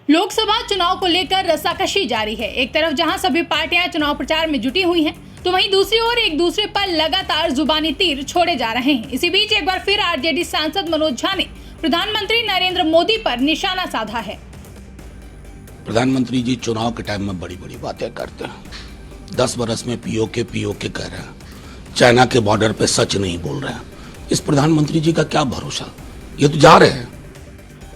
लोकसभा चुनाव को लेकर रस्साकशी जारी है। एक तरफ जहां सभी पार्टियां चुनाव प्रचार में जुटी हुई हैं, तो वहीं दूसरी ओर एक दूसरे पर लगातार जुबानी तीर छोड़े जा रहे हैं। इसी बीच एक बार फिर आरजेडी सांसद मनोज झा ने प्रधानमंत्री नरेंद्र मोदी पर निशाना साधा है। प्रधानमंत्री जी चुनाव के टाइम में बड़ी बड़ी बातें करते हैं। 10 बरस में पीओके कह रहे हैं, चाइना के बॉर्डर पे सच नहीं बोल रहे हैं। इस प्रधानमंत्री जी का क्या भरोसा, ये तो जा रहे हैं।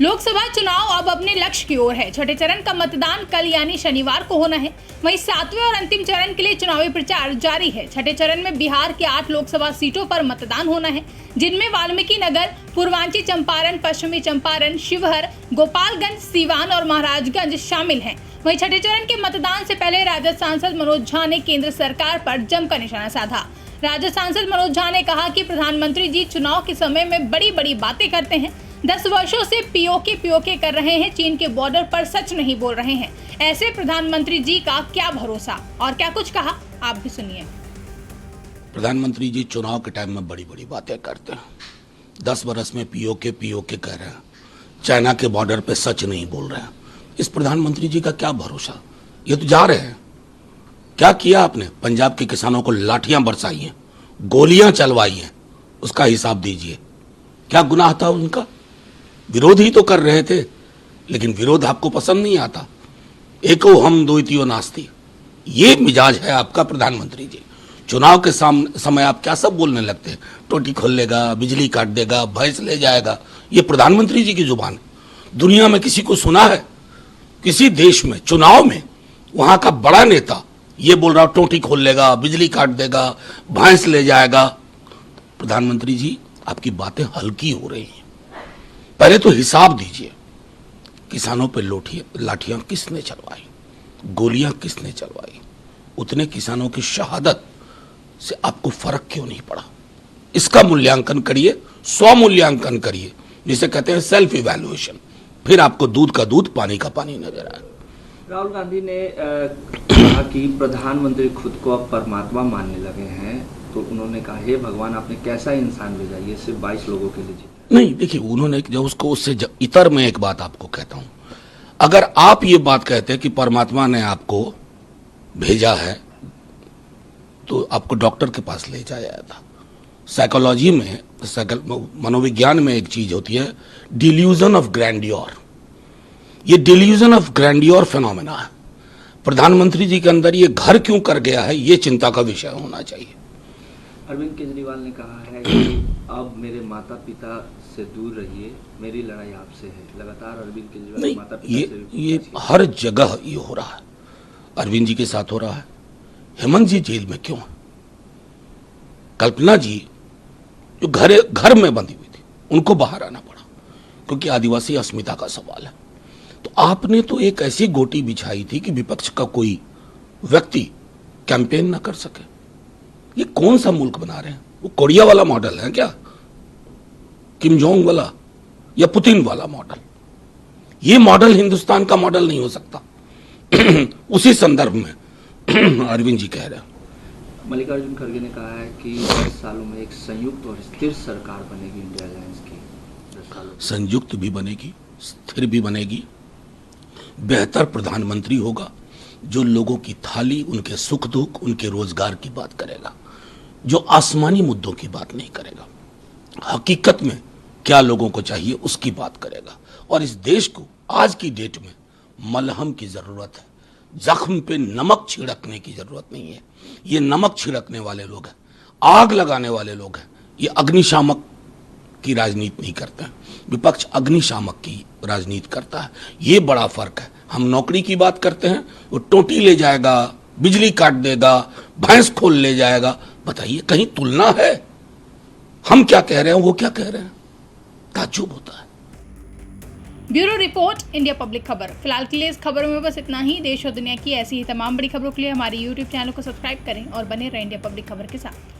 लोकसभा चुनाव अब अपने लक्ष्य की ओर है। छठे चरण का मतदान कल यानी शनिवार को होना है। वहीं 7वें और अंतिम चरण के लिए चुनावी प्रचार जारी है। छठे चरण में बिहार के 8 लोकसभा सीटों पर मतदान होना है, जिनमें वाल्मीकि नगर, पूर्वांचल चंपारण, पश्चिमी चंपारण, शिवहर, गोपालगंज, सीवान और महाराजगंज शामिल हैं। वहीं छठे चरण के मतदान से पहले राजद सांसद मनोज झा ने केंद्र सरकार पर जमकर निशाना साधा। राजद सांसद मनोज झा ने कहा कि प्रधानमंत्री जी चुनाव के समय में बड़ी बड़ी बातें करते हैं। 10 वर्षों से पीओके कर रहे हैं, चीन के बॉर्डर पर सच नहीं बोल रहे हैं। ऐसे प्रधानमंत्री जी का क्या भरोसा, और क्या कुछ कहा आप भी सुनिए। प्रधानमंत्री जी चुनाव के टाइम में बड़ी बड़ी बातें करते हैं। 10 बरस में पीओके कह रहे हैं, चाइना के बॉर्डर पे सच नहीं बोल रहे हैं। इस प्रधानमंत्री जी का क्या भरोसा, ये तो जा रहे हैं। क्या किया आपने? पंजाब के किसानों को लाठियां बरसाई हैं, गोलियां चलवाई हैं, उसका हिसाब दीजिए। क्या गुनाह था उनका? विरोध ही तो कर रहे थे, लेकिन विरोध आपको पसंद नहीं आता। एको हम द्वितीयो नास्ति, ये मिजाज है आपका प्रधानमंत्री जी। चुनाव के समय आप क्या सब बोलने लगते हैं, टोटी खोल लेगा, बिजली काट देगा, भैंस ले जाएगा। ये प्रधानमंत्री जी की जुबान है। दुनिया में किसी को सुना है? किसी देश में चुनाव में वहां का बड़ा नेता ये बोल रहा, टोटी खोल लेगा, बिजली काट देगा, भैंस ले जाएगा। प्रधानमंत्री जी आपकी बातें हल्की हो रही हैं। पहले तो हिसाब दीजिए, किसानों पे लाठियां किसने चलवाई, गोलियां किसने चलवाई? उतने किसानों की शहादत से आपको फर्क क्यों नहीं पड़ा? इसका मूल्यांकन करिए, स्वमूल्यांकन करिए, जिसे कहते हैं सेल्फ इवैल्यूएशन। फिर आपको दूध का दूध, पानी का पानी नजर आए। राहुल गांधी ने कहा कि प्रधानमंत्री खुद को अब परमात्मा मानने लगे हैं, तो उन्होंने कहा, हे भगवान, आपने कैसा इंसान भेजा, ये सिर्फ 22 लोगों के लिए जीता। नहीं, देखिए, उन्होंने जो उसको उससे इतर में एक बात आपको कहता हूं, अगर आप ये बात कहते हैं कि परमात्मा ने आपको भेजा है, तो आपको डॉक्टर के पास ले जाया था। साइकोलॉजी में, मनोविज्ञान में एक चीज होती है, डिल्यूजन ऑफ ग्रैंडियोर। ये डिल्यूजन ऑफ ग्रैंडियोर फिनोमेना है। प्रधानमंत्री जी के अंदर ये घर क्यों कर गया है, ये चिंता का विषय होना चाहिए। अरविंद केजरीवाल ने कहा है कि अब मेरे माता पिता से दूर रहिए, मेरी लड़ाई आपसे है। लगातार अरविंद केजरीवाल माता पिता ये हर जगह ये हो रहा है। अरविंद जी के साथ हो रहा है। हेमंत जी जेल में क्यों है? कल्पना जी जो घर में बंधी हुई थी, उनको बाहर आना पड़ा क्योंकि आदिवासी अस्मिता का सवाल है। तो आपने तो एक ऐसी गोटी बिछाई थी कि विपक्ष का कोई व्यक्ति कैंपेन ना कर सके। ये कौन सा मुल्क बना रहे हैं? वो कोरिया वाला मॉडल है क्या, किम जोंग वाला या पुतिन वाला मॉडल? ये मॉडल हिंदुस्तान का मॉडल नहीं हो सकता। उसी संदर्भ में अरविंद जी कह रहे हैं। मल्लिकार्जुन खड़गे ने कहा है कि 10 सालों में एक संयुक्त और स्थिर सरकार बनेगी इंडिया अलायंस की। 10 सालों संयुक्त भी बनेगी, स्थिर भी बनेगी। बेहतर प्रधानमंत्री होगा जो लोगों की थाली, उनके सुख दुख, उनके रोजगार की बात करेगा, जो आसमानी मुद्दों की बात नहीं करेगा, हकीकत में क्या लोगों को चाहिए उसकी बात करेगा। और इस देश को आज की डेट में मलहम की जरूरत है, जख्म पे नमक छिड़कने की जरूरत नहीं है। ये नमक छिड़कने वाले लोग हैं, आग लगाने वाले लोग हैं। ये अग्निशामक की राजनीति नहीं करते हैं। विपक्ष अग्निशामक की राजनीति करता है। ये बड़ा फर्क है। हम नौकरी की बात करते हैं, वो टोटी ले जाएगा, बिजली काट देगा, भैंस खोल ले जाएगा। बताइए, कहीं तुलना है? हम क्या कह रहे हैं, वो क्या कह रहे हैं? ताज्जुब होता है। ब्यूरो रिपोर्ट, इंडिया पब्लिक खबर। फिलहाल के लिए इस खबरों में बस इतना ही। देश और दुनिया की ऐसी ही तमाम बड़ी खबरों के लिए हमारे YouTube चैनल को सब्सक्राइब करें और बने रहें इंडिया पब्लिक खबर के साथ।